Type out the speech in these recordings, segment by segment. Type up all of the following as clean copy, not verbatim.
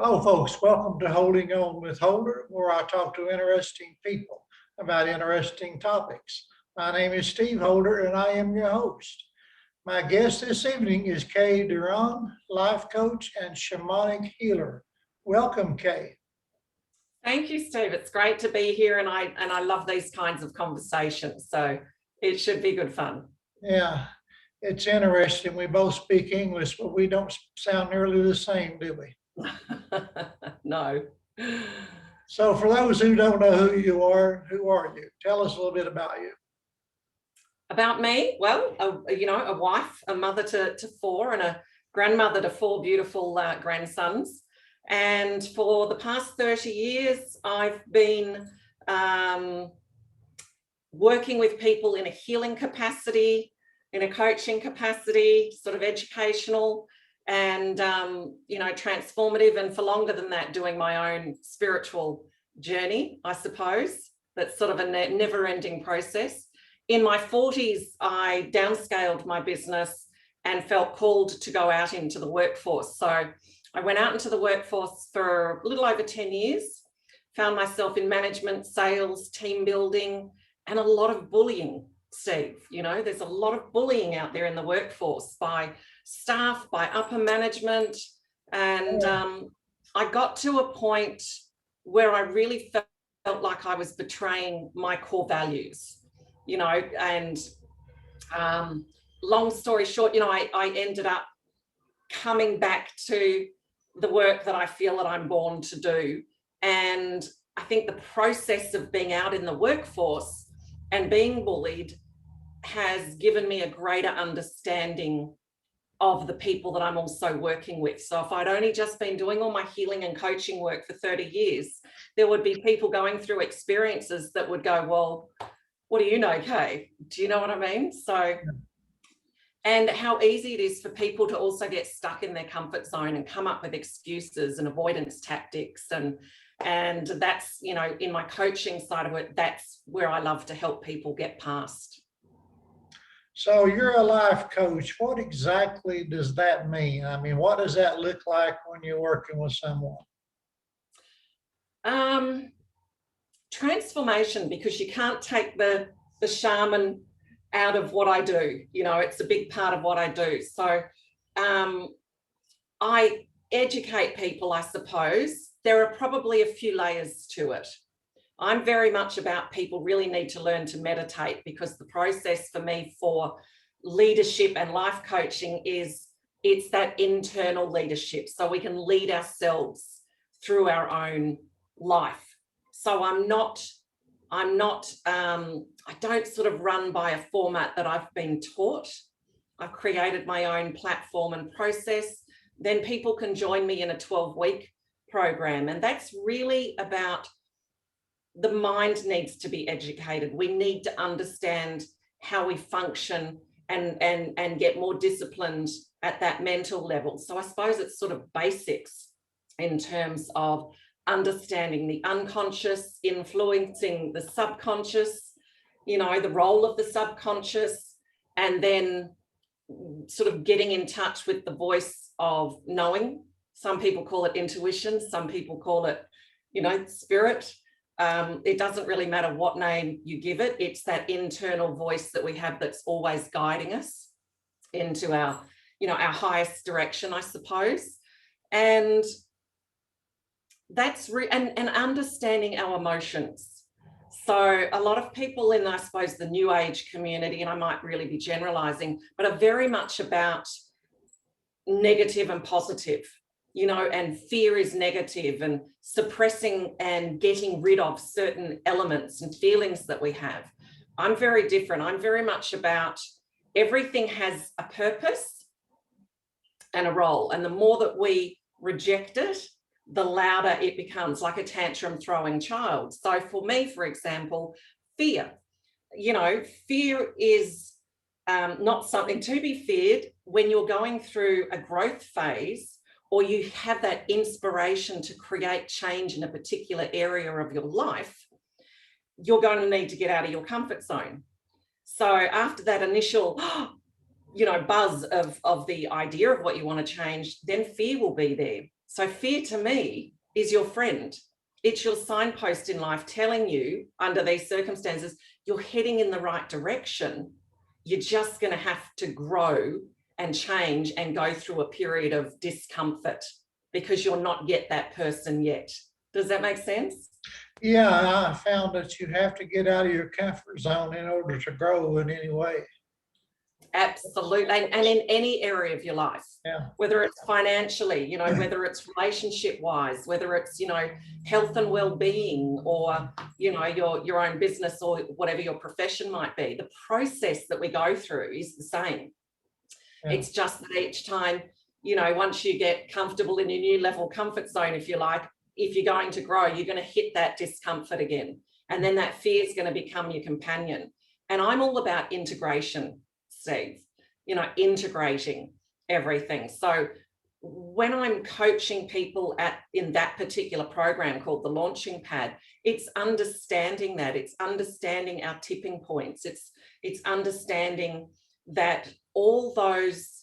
Hello, folks. Welcome to Holding On with Holder, where I talk to interesting people about interesting topics. My name is Steve Holder, and I am your host. My guest this evening is Kaye Doran, life coach and shamanic healer. Welcome, Kaye. Thank you, Steve. It's great to be here, and I love these kinds of conversations. So it should be good fun. Yeah, it's interesting. We both speak English, but we don't sound nearly the same, do we? No. So for those who don't know who you are you? Tell us a little bit about you. About me? Well, a wife, a mother to four, and a grandmother to four beautiful grandsons. And for the past 30 years, I've been working with people in a healing capacity, in a coaching capacity, sort of educational and, transformative. And for longer than that, doing my own spiritual journey, I suppose. That's sort of a never-ending process. In my 40s, I downscaled my business and felt called to go out into the workforce. So I went out into the workforce for a little over 10 years, found myself in management, sales, team building, and a lot of bullying, Steve. There's a lot of bullying out there in the workforce by staff, by upper management. And I got to a point where I really felt like I was betraying my core values, and long story short, I ended up coming back to the work that I feel that I'm born to do. And I think the process of being out in the workforce and being bullied has given me a greater understanding of the people that I'm also working with. So if I'd only just been doing all my healing and coaching work for 30 years, there would be people going through experiences that would go, well, what do you know, Kaye? Do you know what I mean? So, and how easy it is for people to also get stuck in their comfort zone and come up with excuses and avoidance tactics. And that's, in my coaching side of it, that's where I love to help people get past. So you're a life coach. What exactly does that mean? I mean, what does that look like when you're working with someone? Transformation, because you can't take the shaman out of what I do. It's a big part of what I do. So I educate people, I suppose. There are probably a few layers to it. I'm very much about people really need to learn to meditate, because the process for me for leadership and life coaching it's that internal leadership, so we can lead ourselves through our own life. So I don't sort of run by a format that I've been taught. I've created my own platform and process. Then people can join me in a 12-week program. And that's really about the mind needs to be educated. We need to understand how we function and get more disciplined at that mental level. So I suppose it's sort of basics in terms of understanding the unconscious, influencing the subconscious, the role of the subconscious, and then sort of getting in touch with the voice of knowing. Some people call it intuition, some people call it, spirit. It doesn't really matter what name you give it. It's that internal voice that we have that's always guiding us into our highest direction, I suppose. And that's and understanding our emotions. So a lot of people in, I suppose, the new age community, and I might really be generalizing, but are very much about negative and positive, and fear is negative, and suppressing and getting rid of certain elements and feelings that we have. I'm very different. I'm very much about everything has a purpose and a role. And the more that we reject it, the louder it becomes, like a tantrum throwing child. So for me, for example, fear. Fear is not something to be feared. When you're going through a growth phase, or you have that inspiration to create change in a particular area of your life, you're going to need to get out of your comfort zone. So after that initial, buzz of the idea of what you want to change, then fear will be there. So fear to me is your friend. It's your signpost in life telling you under these circumstances, you're heading in the right direction. You're just going to have to grow and change and go through a period of discomfort because you're not yet that person yet. Does that make sense? Yeah, I found that you have to get out of your comfort zone in order to grow in any way. Absolutely. And in any area of your life, Yeah. whether it's financially, you know, whether it's relationship wise, whether it's, you know, health and well-being, or, you know, your own business or whatever your profession might be, the process that we go through is the same. Yeah. It's just that each time, you know, once you get comfortable in your new level comfort zone, if you like, if you're going to grow, you're going to hit that discomfort again. And then that fear is going to become your companion. And I'm all about integration, Steve, you know, integrating everything. So when I'm coaching people in that particular program called the Launching Pad, it's understanding that, it's understanding our tipping points. It's understanding that all those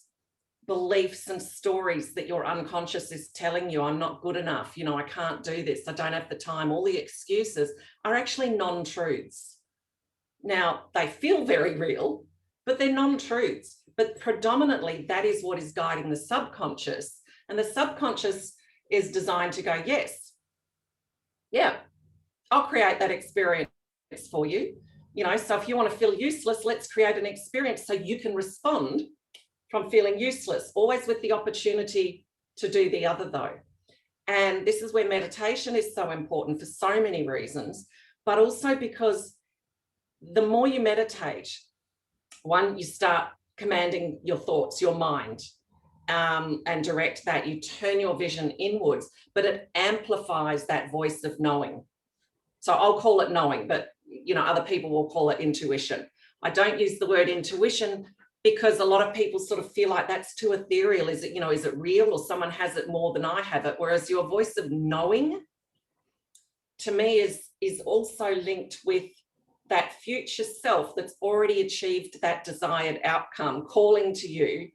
beliefs and stories that your unconscious is telling you, I'm not good enough, you know, I can't do this, I don't have the time, all the excuses are actually non-truths. Now, they feel very real, but they're non-truths. But predominantly, that is what is guiding the subconscious. And the subconscious is designed to go, yes, yeah, I'll create that experience for you. You know, so if you want to feel useless, let's create an experience so you can respond from feeling useless, always with the opportunity to do the other though. And this is where meditation is so important for so many reasons, but also because the more you meditate, one, you start commanding your thoughts, your mind, and direct that. You turn your vision inwards, but it amplifies that voice of knowing. So I'll call it knowing, but you know, other people will call it intuition. I don't use the word intuition because a lot of people sort of feel like that's too ethereal. Is it, you know, is it real, or someone has it more than I have it? Whereas your voice of knowing, to me, is also linked with that future self that's already achieved that desired outcome, calling to you,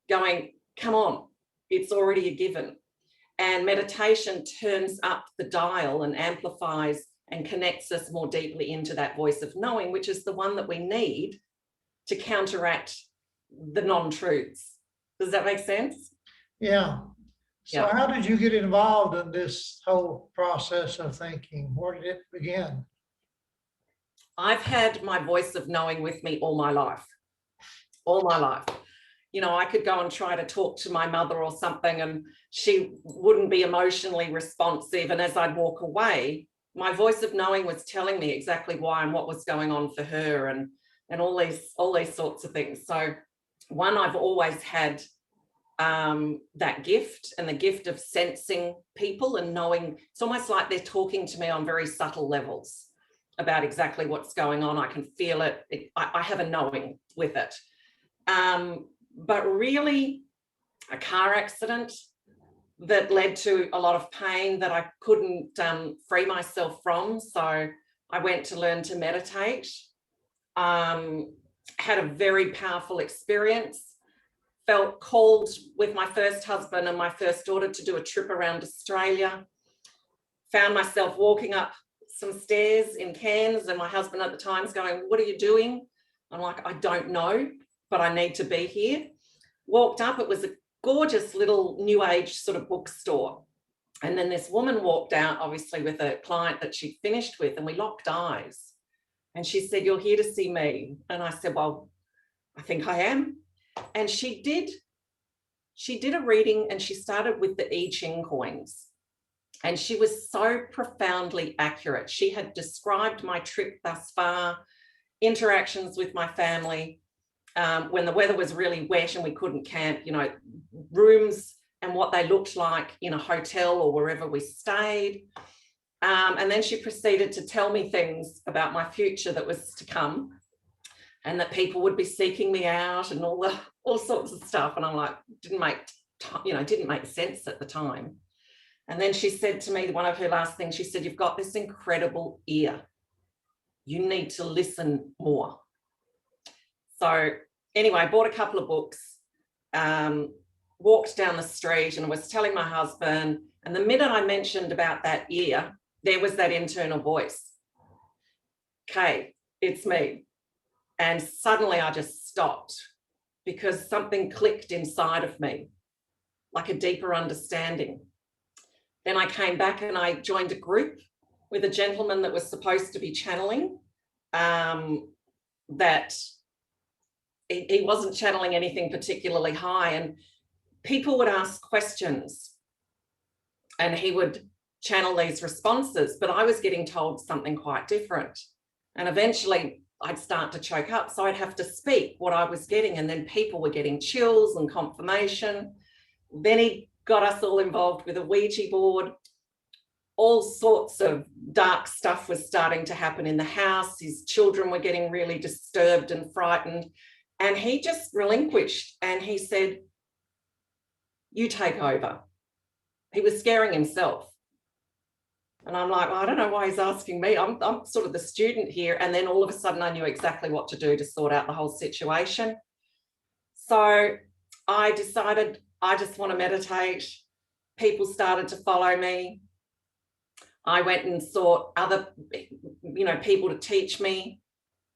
going, come on, it's already a given. And meditation turns up the dial and amplifies and connects us more deeply into that voice of knowing, which is the one that we need to counteract the non-truths. Does that make sense? Yeah. So Yeah. how did you get involved in this whole process of thinking? Where did it begin? I've had my voice of knowing with me all my life. All my life. You know, I could go and try to talk to my mother or something and she wouldn't be emotionally responsive. And as I'd walk away, my voice of knowing was telling me exactly why and what was going on for her, and all these sorts of things. So one, I've always had that gift, and the gift of sensing people and knowing. It's almost like they're talking to me on very subtle levels about exactly what's going on. I can feel it. I have a knowing with it. But really, a car accident that led to a lot of pain that I couldn't free myself from. So I went to learn to meditate, had a very powerful experience, felt called with my first husband and my first daughter to do a trip around Australia, found myself walking up some stairs in Cairns, and my husband at the time is going, what are you doing? I'm like, I don't know, but I need to be here. Walked up, it was a gorgeous little new age sort of bookstore. And then this woman walked out, obviously with a client that she'd finished with, and we locked eyes. And she said, you're here to see me. And I said, well, I think I am. And she did a reading, and she started with the I Ching coins. And she was so profoundly accurate. She had described my trip thus far, interactions with my family, when the weather was really wet and we couldn't camp, you know, rooms and what they looked like in a hotel or wherever we stayed. And then she proceeded to tell me things about my future that was to come, and that people would be seeking me out and all sorts of stuff. And I'm like, didn't make sense at the time. And then she said to me, one of her last things, she said, you've got this incredible ear. You need to listen more. So anyway, I bought a couple of books, walked down the street and was telling my husband, and the minute I mentioned about that ear, there was that internal voice, Kaye, it's me. And suddenly I just stopped because something clicked inside of me, like a deeper understanding. Then I came back and I joined a group with a gentleman that was supposed to be channeling, that he wasn't channeling anything particularly high, and people would ask questions and he would channel these responses, but I was getting told something quite different. And eventually I'd start to choke up, so I'd have to speak what I was getting, and then people were getting chills and confirmation. Then he got us all involved with a Ouija board. All sorts of dark stuff was starting to happen in the house. His children were getting really disturbed and frightened. And he just relinquished and he said, you take over. He was scaring himself. And I'm like, well, I don't know why he's asking me. I'm sort of the student here. And then all of a sudden I knew exactly what to do to sort out the whole situation. So I decided I just want to meditate. People started to follow me. I went and sought other, people to teach me.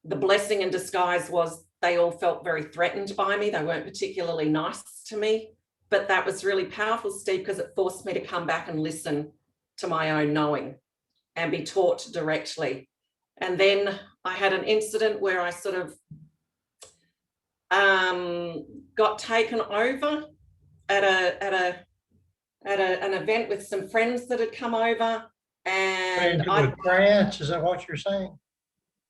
The blessing in disguise was they all felt very threatened by me. They weren't particularly nice to me, but that was really powerful, Steve, because it forced me to come back and listen to my own knowing and be taught directly. And then I had an incident where I sort of got taken over at an event with some friends that had come over. And into a trance, is that what you're saying?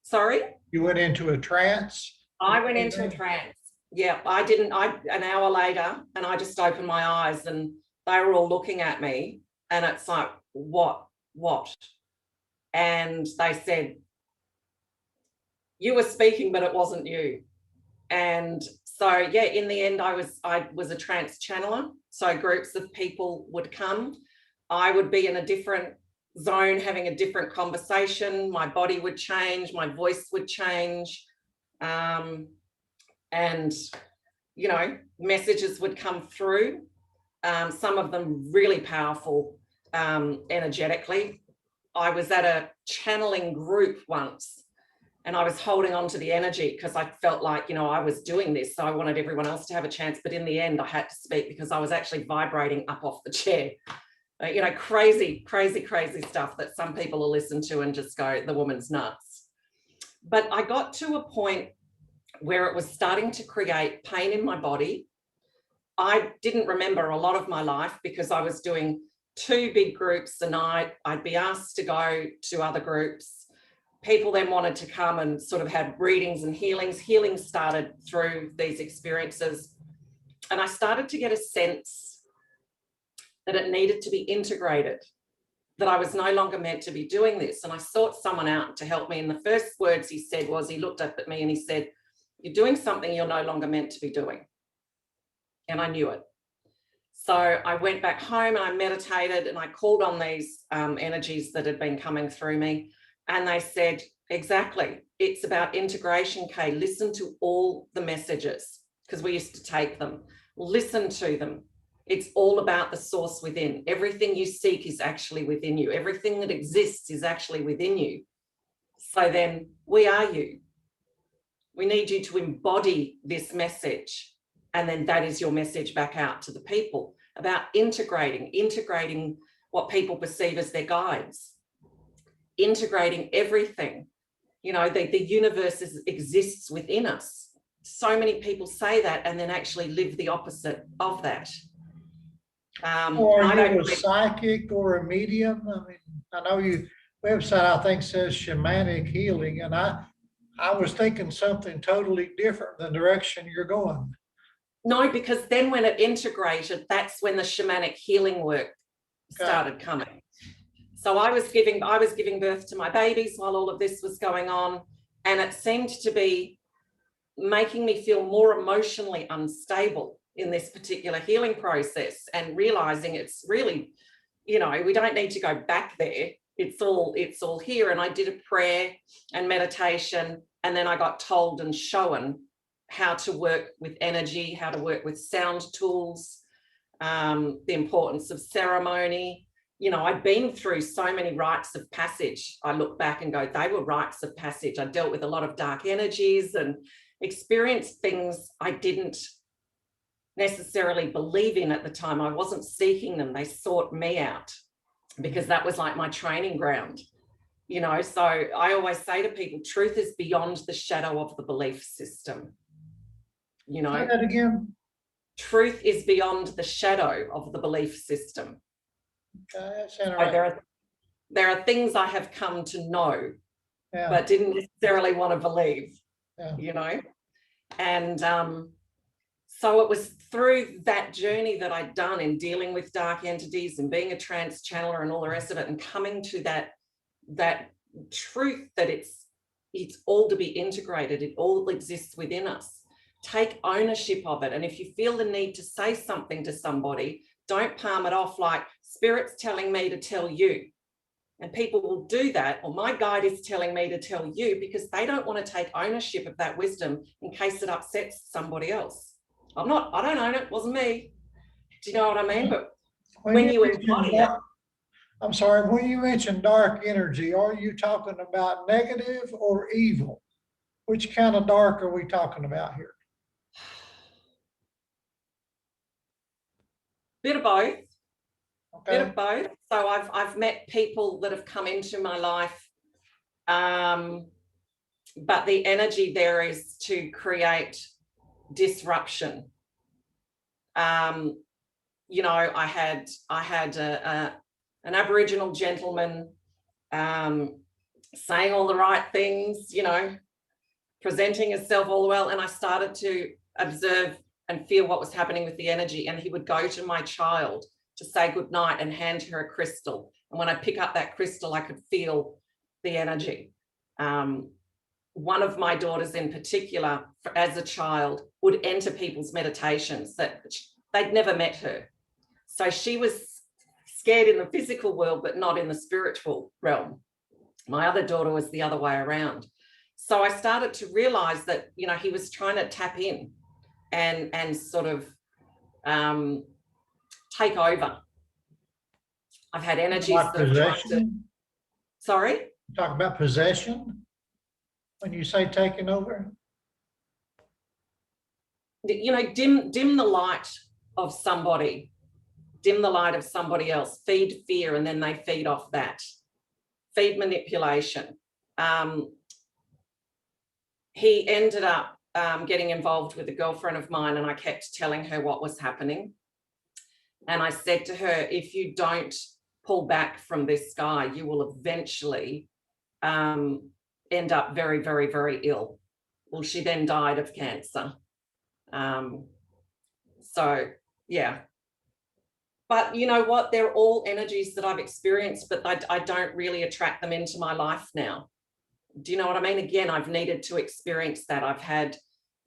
Sorry? You went into a trance? I went into a trance. Yeah, an hour later, and I just opened my eyes and they were all looking at me, and it's like, what? And they said, you were speaking, but it wasn't you. And so, yeah, in the end, I was a trance channeler. So groups of people would come. I would be in a different zone, having a different conversation. My body would change, my voice would change. And, messages would come through. Some of them really powerful energetically. I was at a channeling group once, and I was holding on to the energy because I felt like, I was doing this. So I wanted everyone else to have a chance. But in the end, I had to speak because I was actually vibrating up off the chair. Crazy stuff that some people will listen to and just go, the woman's nuts. But I got to a point where it was starting to create pain in my body. I didn't remember a lot of my life because I was doing 2 big groups a night. I'd be asked to go to other groups. People then wanted to come and sort of had readings and healings. Healing started through these experiences. And I started to get a sense that it needed to be integrated, that I was no longer meant to be doing this. And I sought someone out to help me. And the first words he said was, he looked up at me and he said, you're doing something you're no longer meant to be doing. And I knew it. So I went back home and I meditated and I called on these energies that had been coming through me. And they said, exactly, it's about integration, Kaye. Listen to all the messages, because we used to take them. Listen to them. It's all about the source within. Everything you seek is actually within you. Everything that exists is actually within you. So then we are you. We need you to embody this message. And then that is your message back out to the people about integrating what people perceive as their guides, integrating everything. The universe exists within us. So many people say that and then actually live the opposite of that. Or are you a psychic or a medium? I mean, I know your website, I think, says shamanic healing, and I was thinking something totally different than the direction you're going. No, because then when it integrated, that's when the shamanic healing work started coming. So I was giving birth to my babies while all of this was going on, and it seemed to be making me feel more emotionally unstable in this particular healing process, and realizing it's really, we don't need to go back there. It's all here. And I did a prayer and meditation, and then I got told and shown how to work with energy, how to work with sound tools, the importance of ceremony. You know, I'd been through so many rites of passage. I look back and go, they were rites of passage. I dealt with a lot of dark energies and experienced things I didn't necessarily believe in at the time. I wasn't seeking them. They sought me out because that was like my training ground. You know, so I always say to people, truth is beyond the shadow of the belief system. You know, say that again. truth is beyond the shadow of the belief system. Okay, that's So interesting. there are things I have come to know, Yeah, but didn't necessarily want to believe, yeah. you know. And so it was through that journey that I'd done in dealing with dark entities and being a trance channeler and all the rest of it, and coming to that truth that it's all to be integrated. It all exists within us. Take ownership of it. And if you feel the need to say something to somebody, don't palm it off like spirit's telling me to tell you. And people will do that, or my guide is telling me to tell you, because they don't want to take ownership of that wisdom in case it upsets somebody else. I don't own it, wasn't me. Do you know what I mean? But when you embody it, I'm sorry, when you mention dark energy, are you talking about negative or evil? Which kind of dark are we talking about here? bit of both. Bit Okay, of both. So I've met people that have come into my life, but the energy there is to create disruption. You know, I had an Aboriginal gentleman saying all the right things, you know, presenting himself all well, and I started to observe and feel what was happening with the energy. And he would go to my child to say goodnight and hand her a crystal. And when I pick up that crystal, I could feel the energy. One of my daughters in particular, as a child, would enter people's meditations that they'd never met her. So she was scared in the physical world, but not in the spiritual realm. My other daughter was the other way around. So I started to realize that, you know, he was trying to tap in and sort of take over. I've had energies like that have tried to, possession. sorry? Talk about possession when you say taking over. You know, dim the light of somebody, dim the light of somebody else, feed fear, and then they feed off that. Feed manipulation. He ended up getting involved with a girlfriend of mine, and I kept telling her what was happening. And I said to her, if you don't pull back from this guy, you will eventually end up very, very, very ill. Well, she then died of cancer. So, yeah. But you know what? They're all energies that I've experienced, but I don't really attract them into my life now. Do you know what I mean? Again, I've needed to experience that. I've had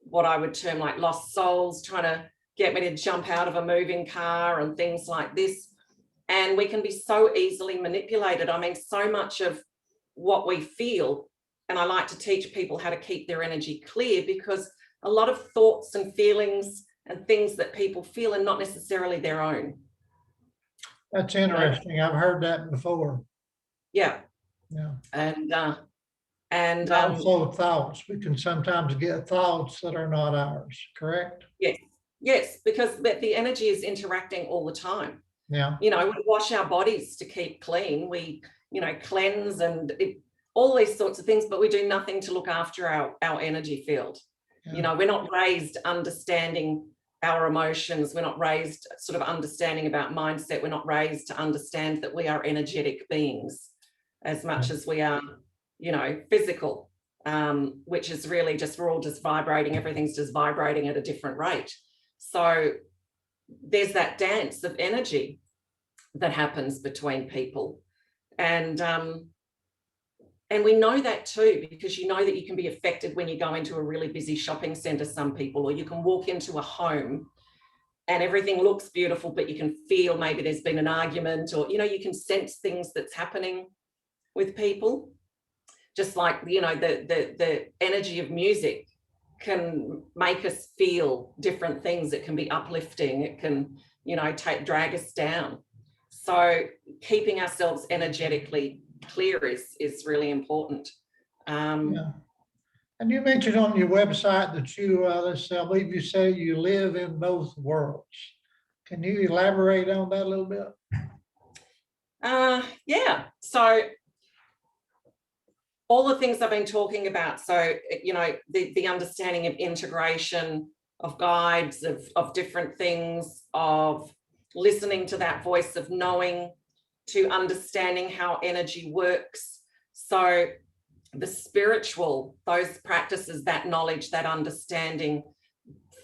what I would term like lost souls trying to get me to jump out of a moving car and things like this. And we can be so easily manipulated. I mean, so much of what we feel, and I like to teach people how to keep their energy clear, because a lot of thoughts and feelings and things that people feel are not necessarily their own. That's interesting. I've heard that before. Yeah. Yeah. And also thoughts. We can sometimes get thoughts that are not ours, correct? Yes, because the energy is interacting all the time. Yeah. You know, we wash our bodies to keep clean. We, you know, cleanse and all these sorts of things, but we do nothing to look after our energy field. Yeah. You know, we're not raised understanding our emotions. We're not raised sort of understanding about mindset. We're not raised to understand that we are energetic beings as much as we are, you know, physical, which is really just, we're all just vibrating. Everything's just vibrating at a different rate. So there's that dance of energy that happens between people. And we know that too, because you know that you can be affected when you go into a really busy shopping center, some people, or you can walk into a home and everything looks beautiful, but you can feel maybe there's been an argument, or, you know, you can sense things that's happening with people. Just like, you know, the energy of music can make us feel different things. It can be uplifting. It can drag us down. So keeping ourselves energetically clear is really important. Yeah. And you mentioned on your website that you, I believe you say you live in both worlds. Can you elaborate on that a little bit? Yeah. So all the things I've been talking about. So, the understanding of integration, of guides, of different things, of listening to that voice of knowing, to understanding how energy works. So the spiritual, those practices, that knowledge, that understanding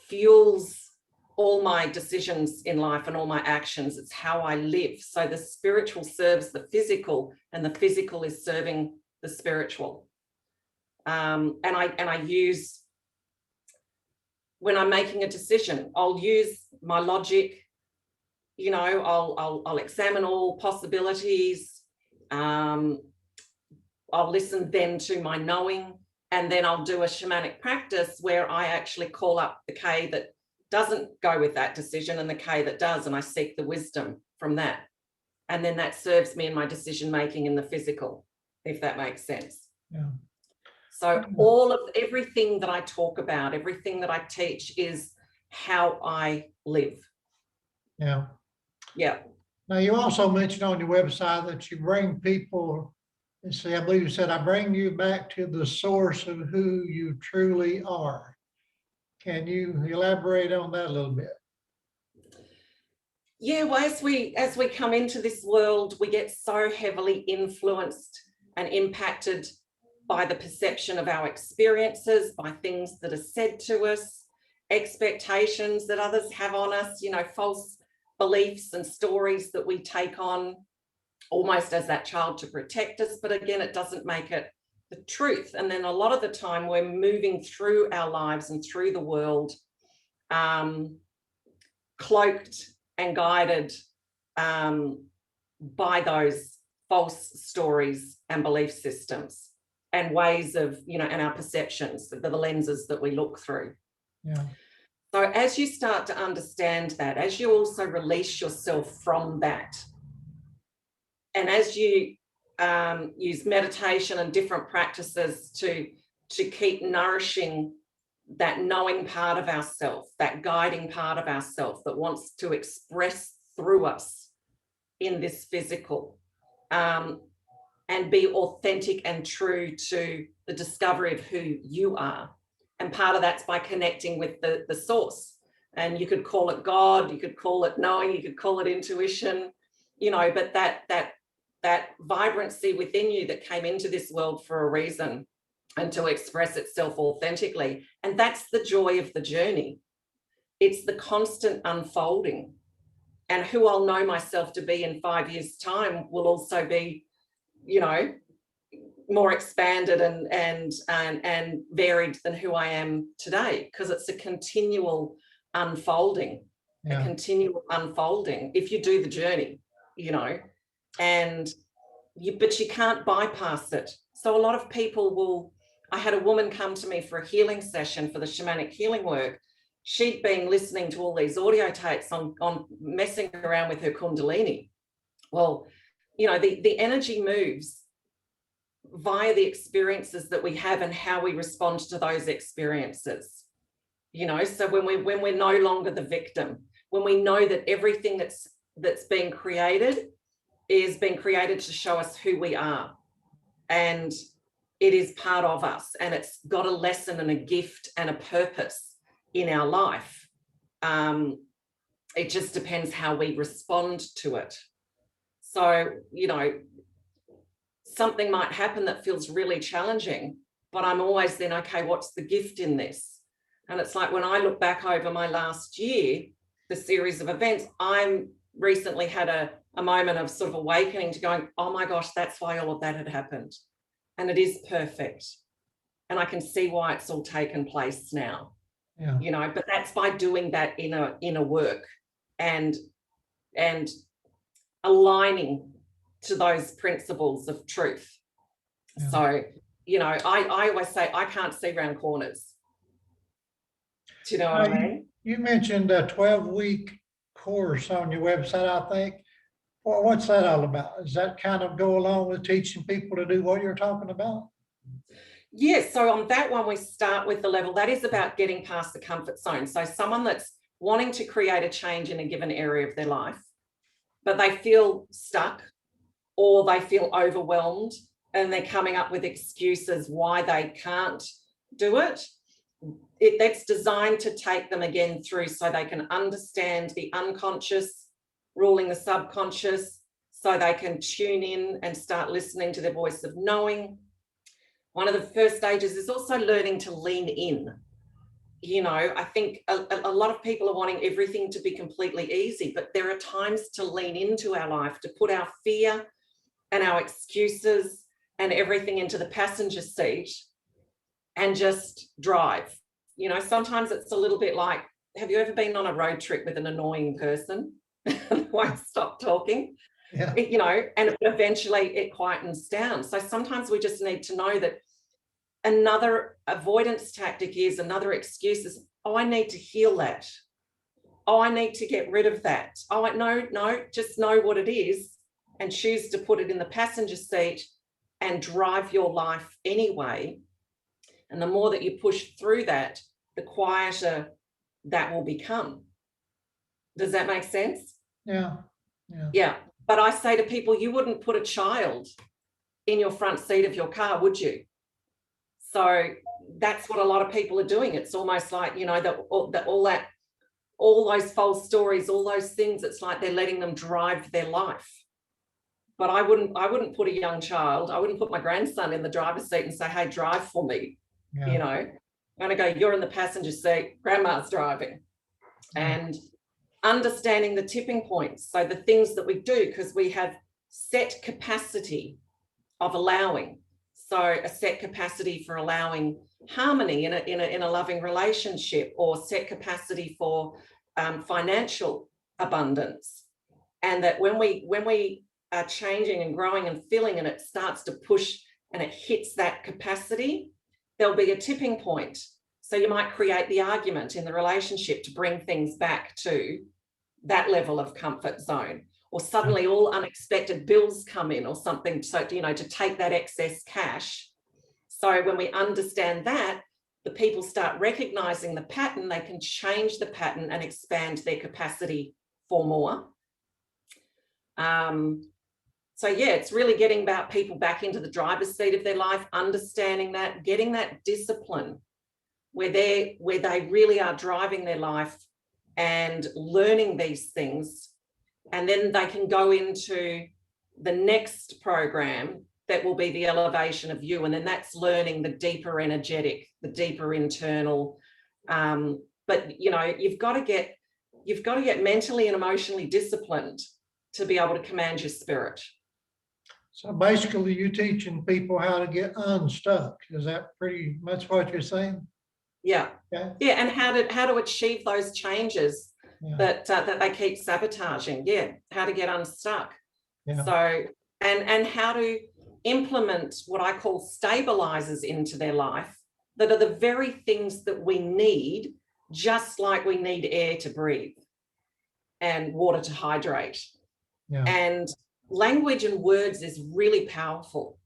fuels all my decisions in life and all my actions. It's how I live. So the spiritual serves the physical, and the physical is serving the spiritual. And I use, when I'm making a decision, I'll use my logic. I'll examine all possibilities. I'll listen then to my knowing, and then I'll do a shamanic practice where I actually call up the Kaye that doesn't go with that decision and the Kaye that does, and I seek the wisdom from that. And then that serves me in my decision making in the physical, if that makes sense. Yeah. So everything that I talk about, everything that I teach is how I live. Yeah. Yeah. Now, you also mentioned on your website that you bring people, and see, I believe you said, I bring you back to the source of who you truly are. Can you elaborate on that a little bit? Yeah, well, as we come into this world, we get so heavily influenced and impacted by the perception of our experiences, by things that are said to us, expectations that others have on us, false beliefs and stories that we take on almost as that child to protect us. But again, it doesn't make it the truth. And then a lot of the time we're moving through our lives and through the world cloaked and guided by those false stories and belief systems and ways of, and our perceptions, the lenses that we look through. Yeah. So as you start to understand that, as you also release yourself from that, and as you use meditation and different practices to keep nourishing that knowing part of ourself, that guiding part of ourself that wants to express through us in this physical, and be authentic and true to the discovery of who you are. And part of that's by connecting with the source. And you could call it God, you could call it knowing, you could call it intuition, but that vibrancy within you that came into this world for a reason and to express itself authentically. And that's the joy of the journey. It's the constant unfolding. And who I'll know myself to be in 5 years' time will also be, more expanded and varied than who I am today, because it's a continual unfolding, Yeah. a continual unfolding if you do the journey, but you can't bypass it. So a lot of people I had a woman come to me for a healing session for the shamanic healing work. She'd been listening to all these audio tapes on messing around with her Kundalini. Well, the energy moves via the experiences that we have and how we respond to those experiences. So when we're no longer the victim, when we know that everything that's being created is being created to show us who we are, and it is part of us, and it's got a lesson and a gift and a purpose in our life. It just depends how we respond to it. So, something might happen that feels really challenging, but I'm always then, okay, what's the gift in this? And it's like when I look back over my last year, the series of events, I recently had a moment of sort of awakening to going, oh my gosh, that's why all of that had happened. And it is perfect. And I can see why it's all taken place now. Yeah. But that's by doing that inner work and aligning to those principles of truth. Yeah. So, I always say I can't see around corners. Do you know what I mean? You mentioned a 12-week course on your website, I think. Well, what's that all about? Does that kind of go along with teaching people to do what you're talking about? Yes, so on that one, we start with the level that is about getting past the comfort zone. So someone that's wanting to create a change in a given area of their life, but they feel stuck or they feel overwhelmed and they're coming up with excuses why they can't do it. That's designed to take them again through so they can understand the unconscious ruling the subconscious, so they can tune in and start listening to their voice of knowing. One of the first stages is also learning to lean in. You know, I think a lot of people are wanting everything to be completely easy, but there are times to lean into our life, to put our fear and our excuses and everything into the passenger seat and just drive. You know, sometimes it's a little bit like, have you ever been on a road trip with an annoying person? Won't stop talking? Yeah. You know, and eventually it quietens down. So sometimes we just need to know that another avoidance tactic is, another excuse is, oh, I need to heal that. Oh, I need to get rid of that. Oh, no, just know what it is and choose to put it in the passenger seat and drive your life anyway. And the more that you push through that, the quieter that will become. Does that make sense? Yeah. Yeah. Yeah. But I say to people, you wouldn't put a child in your front seat of your car, would you? So that's what a lot of people are doing. It's almost like, you know, all those false stories, all those things, it's like they're letting them drive their life. But I wouldn't put a young child, I wouldn't put my grandson in the driver's seat and say, hey, drive for me. Yeah. You know, I'm going to go, you're in the passenger seat, grandma's driving. Yeah. And understanding the tipping points. So the things that we do, because we have set capacity of allowing. So a set capacity for allowing harmony in a loving relationship, or set capacity for financial abundance. And that when we are changing and growing and filling, and it starts to push and it hits that capacity, there'll be a tipping point. So you might create the argument in the relationship to bring things back to that level of comfort zone, or suddenly all unexpected bills come in or something. So, you know, to take that excess cash. So when we understand that, the people start recognizing the pattern, they can change the pattern and expand their capacity for more. So yeah, it's really getting about people back into the driver's seat of their life, understanding that, getting that discipline where they really are driving their life and learning these things. And then they can go into the next program that will be the elevation of you. And then that's learning the deeper energetic, the deeper internal. But you know, you've got to get mentally and emotionally disciplined to be able to command your spirit. So basically you're teaching people how to get unstuck. Is that pretty much what you're saying? Yeah. Yeah. Yeah. And how to achieve those changes that they keep sabotaging. Yeah. How to get unstuck. Yeah. So, and how to implement what I call stabilizers into their life that are the very things that we need, just like we need air to breathe and water to hydrate. Yeah. And language and words is really powerful.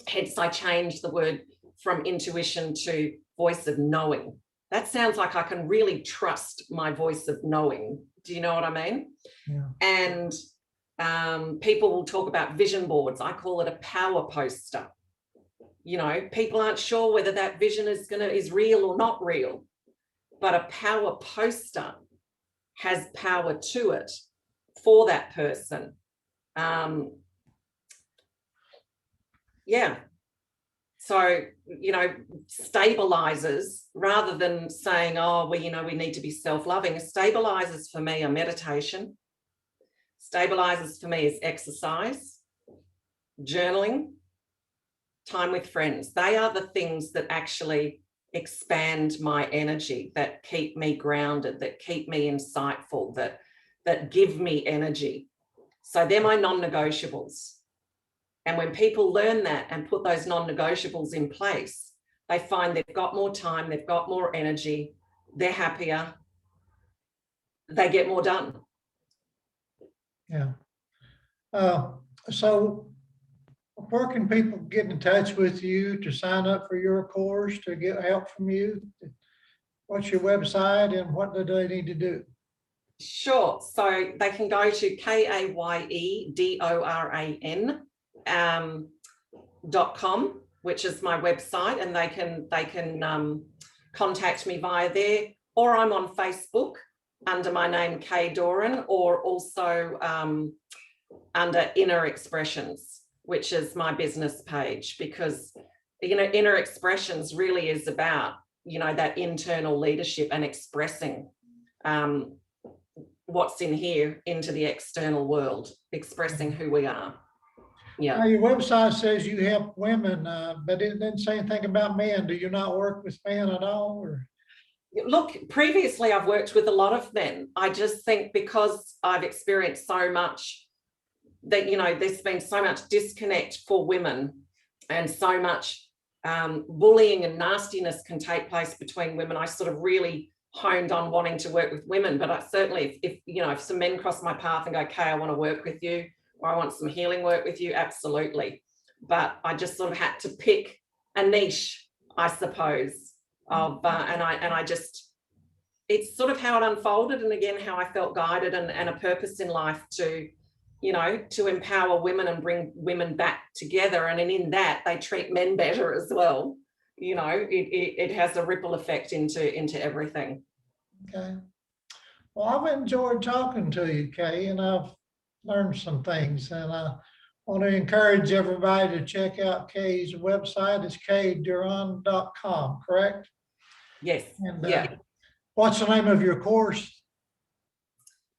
Hence, I changed the word from intuition to voice of knowing. That sounds like I can really trust my voice of knowing. Do you know what I mean? Yeah. And people will talk about vision boards. I call it a power poster. You know, people aren't sure whether that vision is real or not real, but a power poster has power to it for that person. Yeah. So, you know, stabilizers, rather than saying, oh, we need to be self-loving, stabilizers for me are meditation. Stabilizers for me is exercise, journaling, time with friends. They are the things that actually expand my energy, that keep me grounded, that keep me insightful, that give me energy. So they're my non-negotiables. And when people learn that and put those non-negotiables in place, they find they've got more time, they've got more energy, they're happier, they get more done. Yeah. So where can people get in touch with you to sign up for your course, to get help from you? What's your website and what do they need to do? Sure. So they can go to KayeDoran .com, which is my website, and they can contact me via there, or I'm on Facebook under my name Kaye Doran, or also under Inner Expressions, which is my business page, because Inner Expressions really is about that internal leadership and expressing what's in here into the external world, expressing who we are. Yeah. Now, your website says you help women, but it didn't say anything about men. Do you not work with men at all? Or? Look, previously I've worked with a lot of men. I just think because I've experienced so much that, there's been so much disconnect for women, and so much bullying and nastiness can take place between women. I sort of really honed on wanting to work with women, but I certainly, if some men cross my path and go, "Okay, I want to work with you," or "I want some healing work with you," absolutely. But I just sort of had to pick a niche, I suppose, of and I just, it's sort of how it unfolded, and again how I felt guided and a purpose in life to to empower women and bring women back together, and in that they treat men better as well. It has a ripple effect into everything. Okay. Well, I've enjoyed talking to you, Kaye, and I've learned some things, and I want to encourage everybody to check out Kaye's website. It's kayedoran.com, correct? Yes. And yeah. what's the name of your course?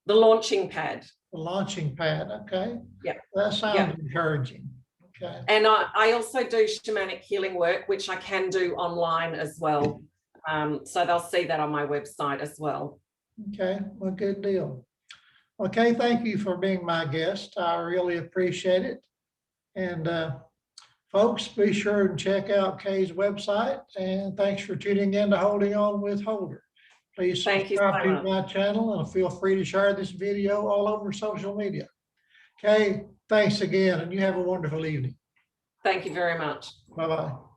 The Launching Pad. The Launching Pad. Okay. Yeah. That sounds encouraging. Okay. And I also do shamanic healing work, which I can do online as well. So they'll see that on my website as well. Okay. Well, good deal. Okay. Thank you for being my guest. I really appreciate it. And folks, be sure and check out Kaye's website. And thanks for tuning in to Holding On with Holder. Please subscribe to my channel, and feel free to share this video all over social media. Kaye, thanks again, and you have a wonderful evening. Thank you very much. Bye-bye.